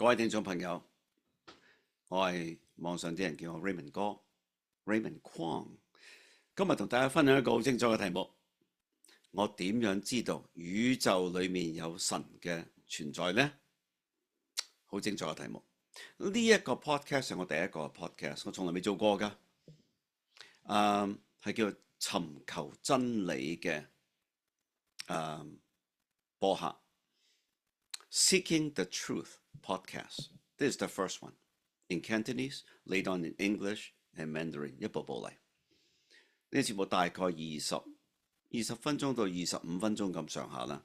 各位聽眾朋友，我係網上啲人叫我 Raymond 哥 ，Raymond Kwong。今日同大家分享一個好精彩嘅題目：我點樣知道宇宙裏面有神嘅存在呢？好精彩嘅題目。呢一個 podcast 係我第一個 podcast，我從來未做過㗎。係叫尋求真理嘅播客。Seeking the Truth podcast. This is the first one. In Cantonese, later on in English and Mandarin. 一步步嚟。呢個節目大概20分鐘到25分鐘咁上下啦。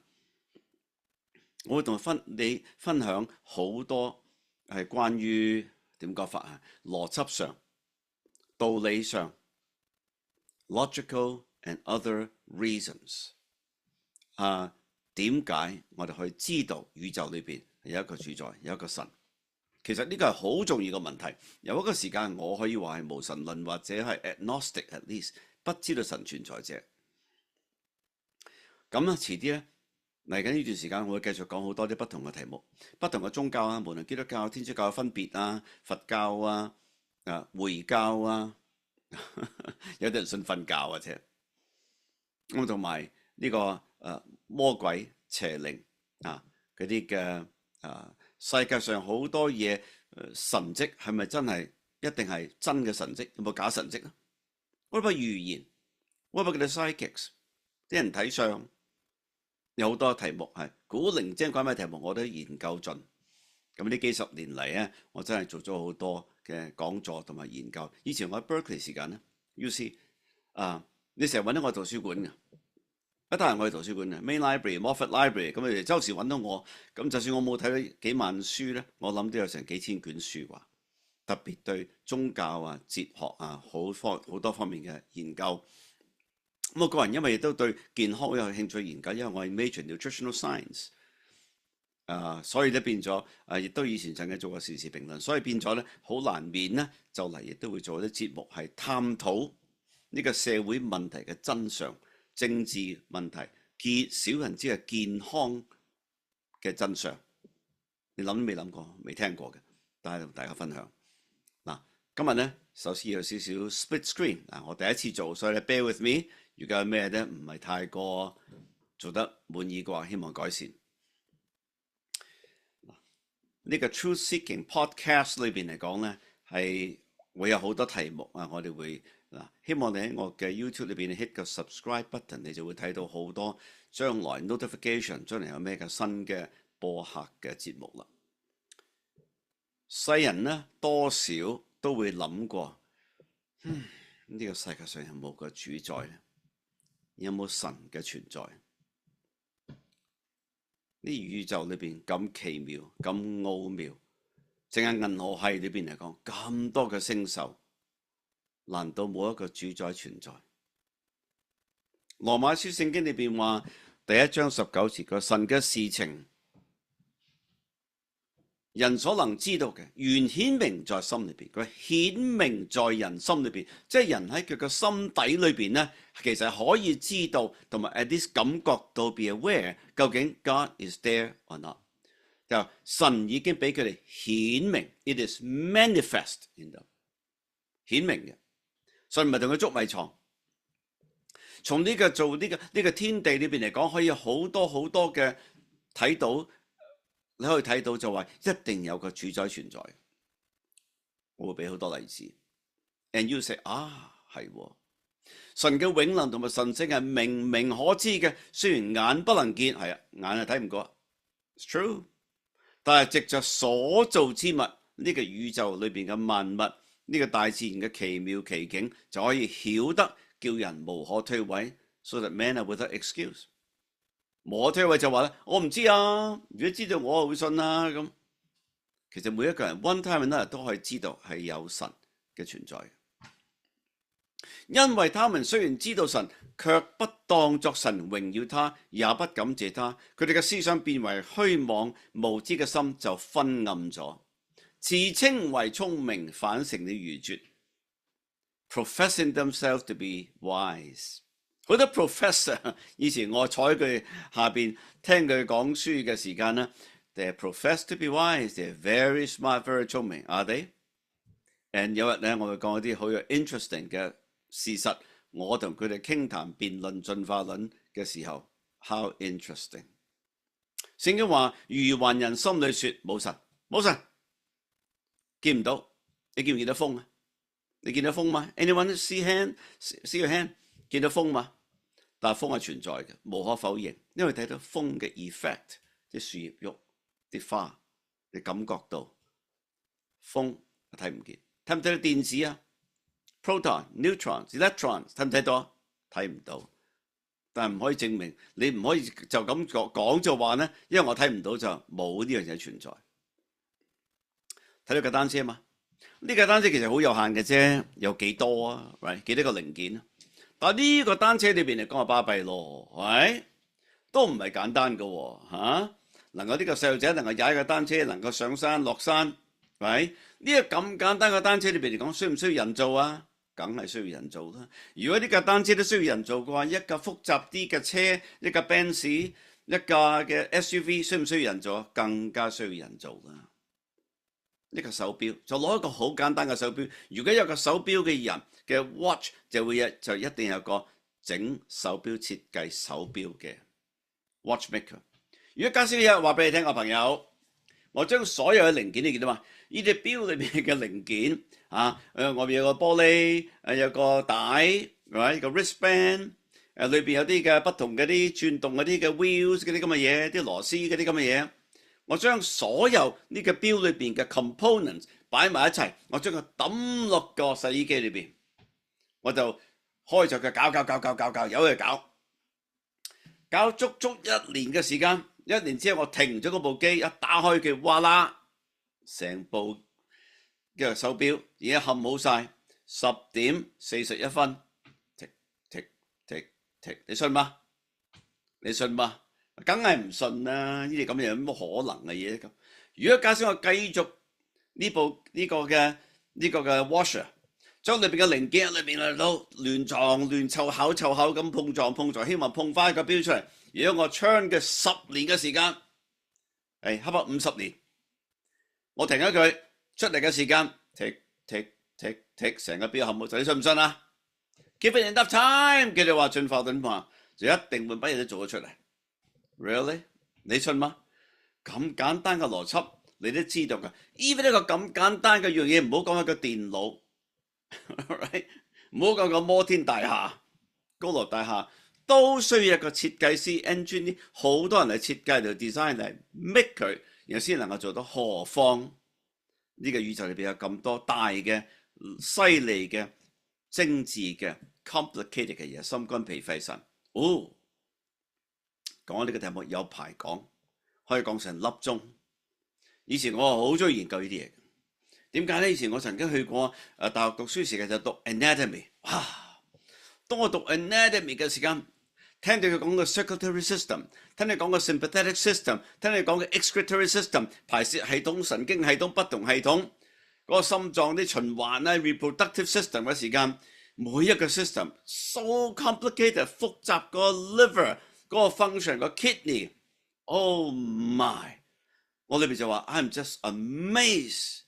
我會同你分享好多係關於點講法啊，邏輯上、道理上 ，logical and other reasons。點解我哋可以知道宇宙裏邊有一個主宰，有一個神？其實呢個係好重要嘅問題。有一個時間我可以話係無神論或者係 agnostic at least， 不知道神存在者。咁咧，遲啲咧嚟緊呢段時間，我會繼續講好多啲不同嘅題目，不同嘅宗教啊，無論基督教、天主教嘅分別啊，佛教啊、回教啊，有啲人信瞓覺啊，啫。咁同埋呢個魔鬼邪靈啊，嗰啲嘅世界上好多嘢神蹟係咪真係一定係真嘅神蹟？有冇假神蹟啊？What about預言？What about the psychics？ 啲人睇相有好多題目係古靈精怪咩題目，我都研究盡。咁呢幾十年嚟咧，我真係做咗好多嘅講座同埋研究。以前我喺 Berkeley 時間咧 ，UC 你成日揾到我圖書館嘅。一得閒我去圖書館嘅 Main Library、Moffat Library， 咁你哋周時揾到我，咁就算我冇睇到幾萬書咧，我諗都有成幾千卷書啩。特別對宗教啊、哲學啊好多方面嘅研究。咁我個人因為亦都對健康好有興趣研究，因為我係 major nutritional science，所以咧變咗亦都以前曾經做過時事評論，所以變咗咧好難免咧就嚟亦都會做啲節目係探討呢個社會問題嘅真相。政治問題，少人知係健康嘅真相，你諗都未諗過，未聽過嘅，但係同大家分享。嗱，今日咧首先有少少 split screen，我第一次做，所以咧 bear with me。如果有咩咧唔係太過做得滿意嘅話，希望改善。呢個 Truth Seeking Podcast 裏邊嚟講咧，係會有好多題目啊，我哋會。希望你喺我嘅 YouTube 裏邊 hit 個 subscribe button， 你就會睇到好多將來 notification， 將來有咩嘅新嘅播客嘅節目啦。世人呢多少都會諗過，呢個世界上有冇個主宰咧？有冇神嘅存在？呢宇宙裏邊咁奇妙、咁奧妙，淨係銀河系裏邊嚟講，咁多嘅星宿。難道冇一個主宰存在？羅馬書聖經裏邊話第1章19節，個神嘅事情，人所能知道嘅，原顯明在心裏邊。佢顯明在人心裏邊，即係人喺佢個心底裏邊咧，其實可以知道同埋 at least 感覺到 be aware， 究竟 God is there or not。就神已經俾佢哋顯明 ，it is manifest in them， 顯明嘅。所以唔係同佢捉迷藏，從呢個做呢個天地裏邊嚟講，可以好多好多嘅睇到，你可以睇到就話一定有個主宰存在。我會俾好多例子 ，and you say 係神嘅永能同埋神性係明明可知嘅，雖然眼不能見，係眼係睇唔過 ，it's true， 但係藉着所造之物呢個宇宙裏邊嘅萬物。呢個大自然嘅奇妙奇景就可以曉得叫人無可推諉 ，so that man are without excuse。無可推諉就話咧，我唔知啊，如果知道我就會信啦咁。其實每一個人 one time or another 都可以知道係有神嘅存在，因為他們雖然知道神，卻不當作神榮耀他，也不感謝他，佢哋嘅思想變為虛妄，無知嘅心就昏暗咗。自稱為聰明，反成了愚拙。Professing themselves to be wise， 好多 professor， 以前我坐喺佢下邊聽佢講書嘅時間咧， They profess to be wise. They're very smart, very 聰明。Are they? And 有日咧，我會講一啲好有 interesting 嘅事實。我同佢哋傾談辯論進化論嘅時候 ，how interesting！ 聖經話：愚頑人心裏說冇神，冇神，見唔到。你見唔見到風啊？你見到風嗎 ？Anyone see your hand？ 見到風嗎？但係風係存在嘅，無可否認，因為睇到風嘅 effect， 啲樹葉喐，啲花，你感覺到風睇唔見，睇唔睇到電子啊 ？Proton、neutrons、electrons 睇唔睇到啊？睇唔到，但係唔可以證明，你唔可以就咁講就話咧，因為我睇唔到就冇呢樣嘢存在。睇到架單車嘛？呢架單車其實好有限嘅啫，有幾多啊？幾多個零件啊？但係呢個單車裏邊嚟講係巴閉咯，都唔係簡單嘅喎，能夠呢個細路仔能夠踩個單車，能夠上山落山，呢個咁簡單嘅單車裏邊嚟講，需唔需要人造啊？梗係需要人造啦。如果呢架單車都需要人造嘅話，一架複雜啲嘅車，一架 Benz， 一架嘅 SUV， 需唔需要人造啊？更加需要人造啦。呢個手錶就攞一個好簡單嘅手錶，如果有個手錶嘅人嘅 watch 就一定有個整手錶設計手錶嘅 watchmaker。如果家先有話俾你聽，我朋友，我將所有嘅零件你見到嘛？呢隻錶裏面嘅零件外面有個玻璃，有個帶，個 wristband，裏邊有啲嘅不同嘅啲轉動嗰啲嘅 wheels 嗰啲咁嘅嘢，啲螺絲嗰啲咁嘅嘢。我將所有呢個錶裏邊嘅 components 擺埋一齊，我將佢抌落個洗衣機裏邊，我就開咗佢搞，由佢搞足1年嘅時間。1年之後我停咗嗰部機，一打開佢，哇啦，成部嘅手錶而家冚好晒，10點41分，剔，你信嗎？你信嗎？梗係唔信啦！呢啲咁嘢有乜可能嘅嘢咁？如果假設我繼續呢個嘅 washer， 將裏邊嘅零件裏邊都亂撞亂湊巧咁碰撞，希望碰翻個錶出嚟。如果我 turn 嘅10年嘅時間，恰下50年，我停咗佢出嚟嘅時間，剔，成個錶冚冇，你信唔信啊 ？Give it enough time， 佢哋話進化論話就一定會乜嘢都做得出嚟。Really？ 你信嗎？咁簡單嘅邏輯，你都知道㗎。Even 一個咁簡單嘅樣嘢，唔好講一個電腦，唔好講個摩天大廈、高樓大廈，都需要一個設計師 engineer， 好多人嚟設計嚟 design 嚟 make 佢，然後先能夠做到。何況呢個宇宙裏邊有咁多大嘅、犀利嘅、精緻嘅、complicated 嘅嘢，心肝脾肺腎。講呢個題目有排講，可以講成粒鐘。以前我好中意研究呢啲嘢，點解咧？以前我曾經去過大學讀書時期就讀 anatomy。當我讀 anatomy 嘅時間，聽到佢講個 circulatory system， 聽你講個 sympathetic system， 聽你講嘅 excretory system， 排泄系統、神經系統、不同系統，嗰個心臟啲循環 reproductive system 嘅時間，每一個 system so complicated 複雜，個 liver。嗰個 function 個 kidney，oh my！ 我裏邊就話 I'm just amazed。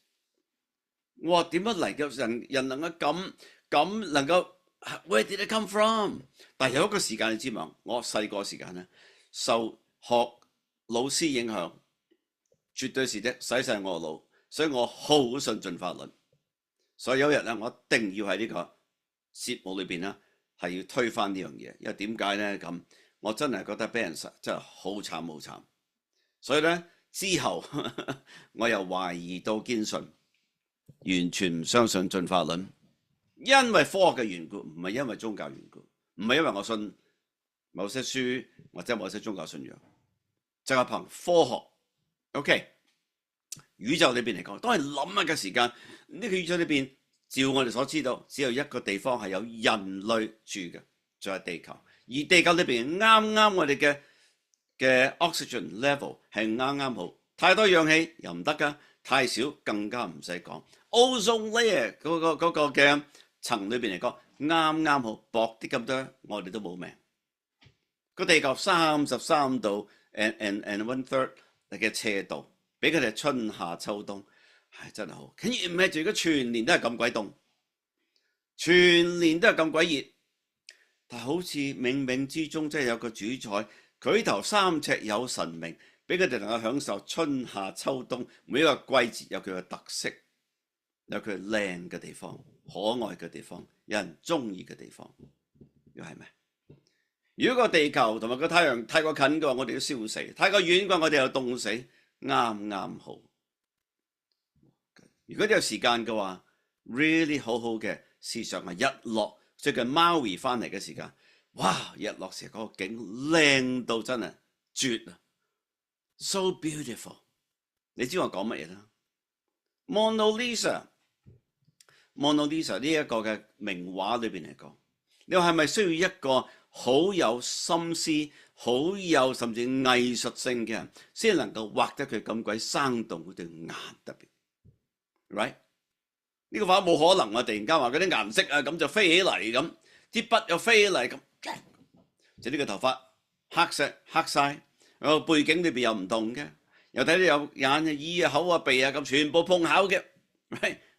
我話點樣嚟嘅人能夠咁能夠 Where did it come from？ 但係有一個時間你知嘛？我細個時間咧受學老師影響，絕對是洗晒我個腦，所以我好信進化論。所以有日咧，我一定要喺呢個節目裏邊咧係要推翻呢樣嘢，因為點解咧咁？我真係覺得俾人真係好慘，所以咧之後我又懷疑到堅信，完全唔相信進化論，因為科學嘅緣故，唔係因為宗教緣故，唔係因為我信某些書或者某些宗教信仰，就係憑科學。OK， 宇宙裏邊嚟講，當係諗一嘅時間，呢個宇宙裏邊，照我哋所知道，只有一個地方係有人類住嘅，就係地球。而地球裏邊啱我哋嘅 oxygen level 係啱好，太多氧氣又唔得㗎，太少更加唔使講。Ozone layer 嗰個嘅層裏邊嚟講啱好，薄啲咁多，我哋都冇命。個地球33度 and 1/3嘅斜度，俾佢哋春夏秋冬，係真係好。Can you imagine？如果全年都係咁鬼凍，全年都係咁鬼熱，但係好似冥冥之中真係有個主宰，舉頭三尺有神明，俾佢哋能夠享受春夏秋冬每一個季節有佢嘅特色，有佢靚嘅地方、可愛嘅地方、有人中意嘅地方，又係咩？如果個地球同埋個太陽太過近嘅話，我哋都燒死；太過遠嘅話，我哋又凍死，啱啱好。如果你有時間嘅話 ，really 好好嘅試想下日落。最近 Maui 翻嚟嘅時間，哇！日落時嗰個景靚到真係絕啊 ，so beautiful。你知我講乜嘢啦 ？Mona Lisa 呢一個嘅名畫裏邊嚟講，你話係咪需要一個好有心思、好有甚至藝術性嘅人，先能夠畫得佢咁鬼生動嗰對眼特別 ，right？ 呢個畫冇可能啊！突然間話嗰啲顏色啊咁就飛起嚟咁，啲筆又飛起嚟咁，就呢個頭髮黑晒，個背景裏邊又唔同嘅，又睇到有眼啊、耳啊、口啊、鼻啊咁，全部碰巧嘅，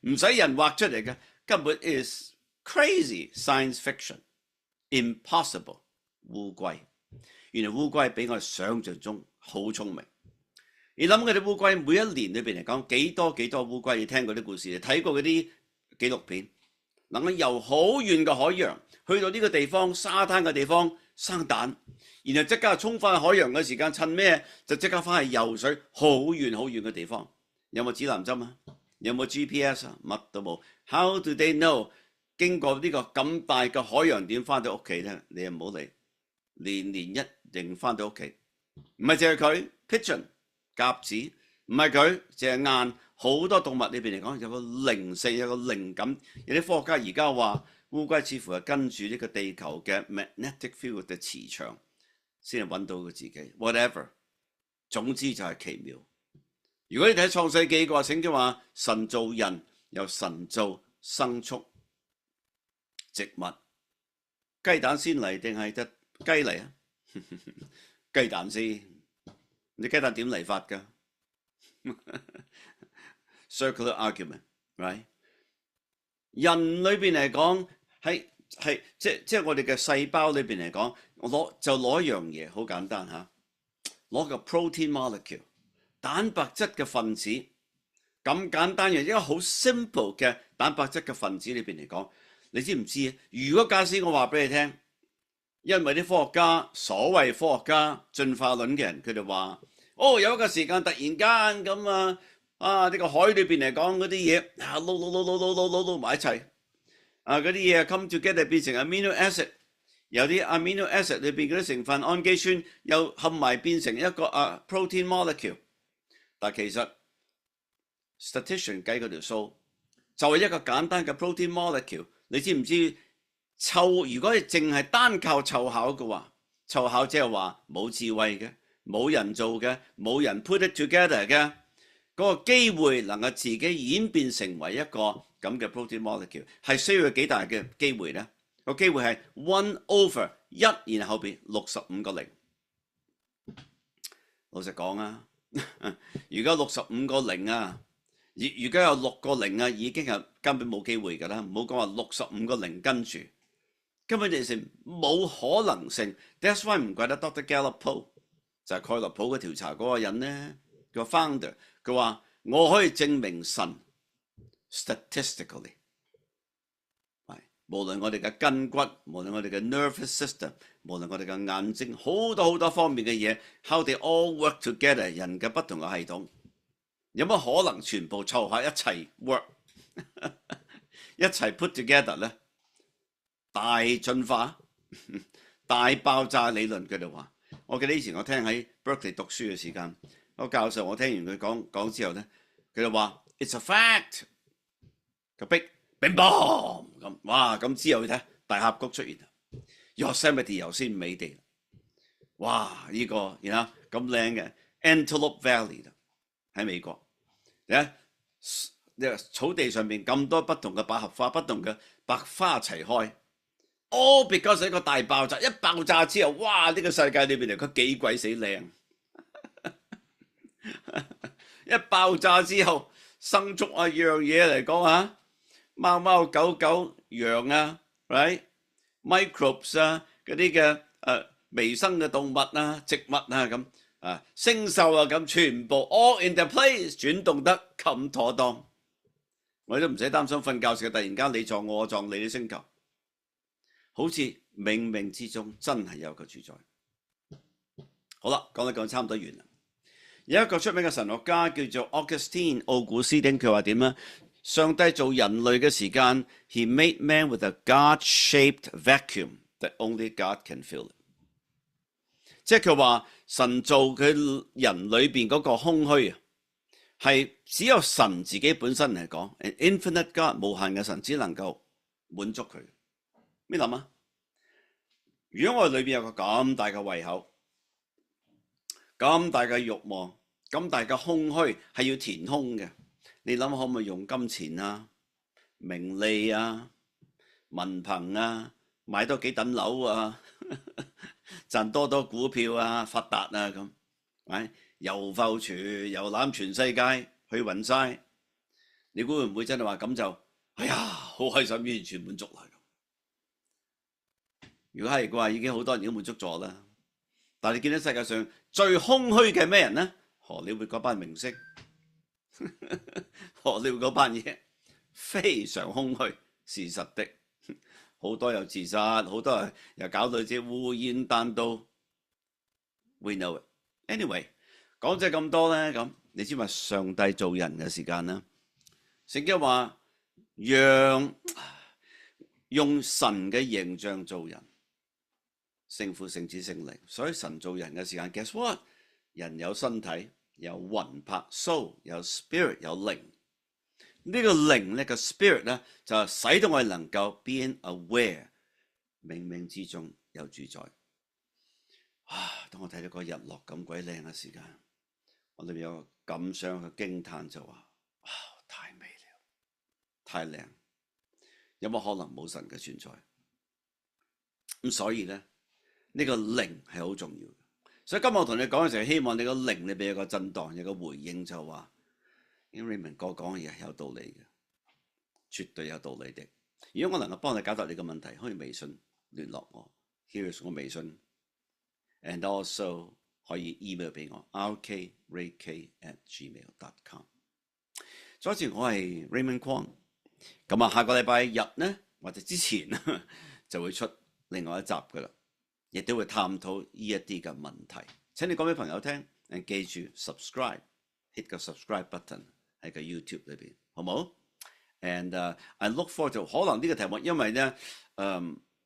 唔使人畫出嚟嘅，根本 is crazy science fiction，impossible。烏龜，原來烏龜比我哋想象中好聰明。你諗嗰啲烏龜每一年裏邊嚟講幾多烏龜？你聽過啲故事，你睇過嗰啲紀錄片，能夠由好遠嘅海洋去到呢個地方沙灘嘅地方生蛋，然後即刻衝翻去海洋嘅時間，趁咩就即刻翻去游水，好遠嘅地方。有冇指南針啊？有冇 GPS 啊？乜都冇。How do they know？ 經過呢個咁大嘅海洋點翻到屋企咧？你又唔好嚟，年一定翻到屋企。唔係淨係佢 pigeon。鴿子唔係佢，淨係雁。好多動物裏邊嚟講，有個靈性，有個靈感。有啲科學家而家話，烏龜似乎係跟住呢個地球嘅 magnetic field 嘅磁場，先係揾到佢自己。Whatever， 總之就係奇妙。如果你睇創世記嘅話，聖經話神造人，由神造牲畜、植物。雞蛋先嚟定係隻雞嚟啊？雞蛋先。你雞蛋點嚟法㗎？Circular argument，right？ 人裏邊嚟講係即係我哋嘅細胞裏邊嚟講，攞一樣嘢好簡單嚇，攞個 protein molecule 蛋白質嘅分子，咁簡單嘅一個好 simple 嘅蛋白質嘅分子裏邊嚟講，你知唔知啊？如果假使我話俾你聽，因為啲科學家，所謂科學家進化論嘅人，佢哋話。有一個時間突然間咁呢個海裏邊嚟講嗰啲嘢撈埋一齊，嗰啲嘢 come together 變成 amino acid， 有啲 amino acid 裏邊嗰啲成分氨基酸又合埋變成一個protein molecule， 但其實 statistician 計嗰條數就係一個簡單嘅 protein molecule， 你知唔知如果你淨係單靠湊巧嘅話，湊巧即係話冇智慧嘅。冇人做嘅，冇人 put it together 嘅，嗰個機會能夠自己演變成為一個咁嘅 protein molecule， 係需要幾大嘅機會呢？個機會係 1/1，然後後邊65個零。老實講啊，如果65個零啊，如果有6個零啊，已經係根本冇機會㗎啦。唔好講話65個零跟住，根本就係冇可能性。That's why 唔怪得 Dr. Gallup Poll。就係蓋勒普嘅調查嗰個人咧，個 founder， 佢話我可以證明神 statistically， 無論我哋嘅筋骨，無論我哋嘅 nervous system， 無論我哋嘅眼睛，好多方面嘅嘢 ，how they all work together， 人嘅不同嘅系統，有乜可能全部湊下一齊 work， 一齊 put together 咧？大進化、大爆炸理論，佢哋話。我記得以前我聽喺 Berkeley 讀書嘅時間，個教授我聽完佢講之後咧，佢就話 It's a fact， 個big bang boom 咁，哇！咁之後你睇大峽谷出現，Yosemite 油仙美地，哇！呢個然後咁靚嘅 Antelope Valley 喺美國，草地上面咁多不同嘅百合花，不同嘅百花齊開。because 一個大爆炸，一爆炸之後，哇！呢個世界裏邊嚟，佢幾鬼死靚，一爆炸之後，生畜啊樣嘢嚟講嚇，貓貓狗狗羊啊 ，right microbes 啊嗰啲嘅微生嘅動物啊、植物啊咁啊、星獸啊咁，全部 all in the place 轉動得咁妥當，我都唔使擔心瞓覺時突然間你撞我撞你啲星球，好似冥冥之中真係有個主宰。好啦，講嚟講差唔多完啦。有一個出名嘅神學家叫做 Augustine 奧古斯丁，佢話點咧？上帝做人類嘅時間 ，He made man with a God-shaped vacuum that only God can fill it。即係佢話神做佢人裏邊嗰個空虛啊，係只有神自己本身嚟講 ，an infinite God 無限嘅神只能夠滿足佢。咩諗啊？如果我哋裏邊有個咁大嘅胃口，咁大嘅慾望，咁大嘅空虛係要填空嘅，你諗可唔可以用金錢啊、名利啊、文憑啊，買多幾棟樓啊，賺多多股票啊，發達啊咁，係遊浮廚遊覽全世界去勻晒，你估會唔會真係話咁就哎呀好開心完全滿足啦？如果係嘅話，已經好多人已經滿足咗啦。但係你見到世界上最空虛嘅咩人呢？荷里活嗰班明星，荷里活嗰班嘢非常空虛，事實的。好多又自殺，好多人又搞到隻烏煙瘴氣。We know it. Anyway， 講咗咁多咧，咁你知嘛？上帝做人嘅時間咧，聖經話用神嘅形象做人。聖父、聖子、聖靈，所以神做人嘅時間 ，guess what？ 人有身體，有魂魄 ，soul， 有 spirit， 有靈。呢個靈咧個 spirit 咧就使到我哋能夠 being aware， 冥冥之中有主宰。當我睇到個日落咁鬼靚嘅時間，我裏面有個感想嘅驚嘆就話：太美了，太靚，有冇可能冇神嘅存在？咁所以咧。呢個靈係好重要嘅，所以今日我同你講嘅時候，希望你個靈裏邊有個震盪，有個回應，就話 Raymond 哥講嘅嘢係有道理嘅，絕對有道理的。如果我能夠幫你解答你嘅問題，可以微信聯絡我 ，Here's 我微信 ，and also 可以 email 俾我 rkrayk@gmail.com。再一次，我係 Raymond Kwong，咁啊，下個禮拜日呢，或者之前就會出另外一集噶啦。亦都會探討呢一啲嘅問題。請你講俾朋友聽，記住 subscribe，hit 個 subscribe button 喺個 YouTube 裏邊，好冇 ？And I look forward to 可能呢個題目，因為咧，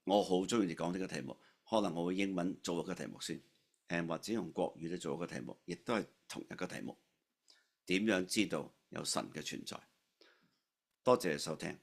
我好中意你講呢個題目，可能我會英文做一個題目先，或者用國語咧做一個題目，亦都係同一個題目。點樣知道有神嘅存在？多謝你收聽。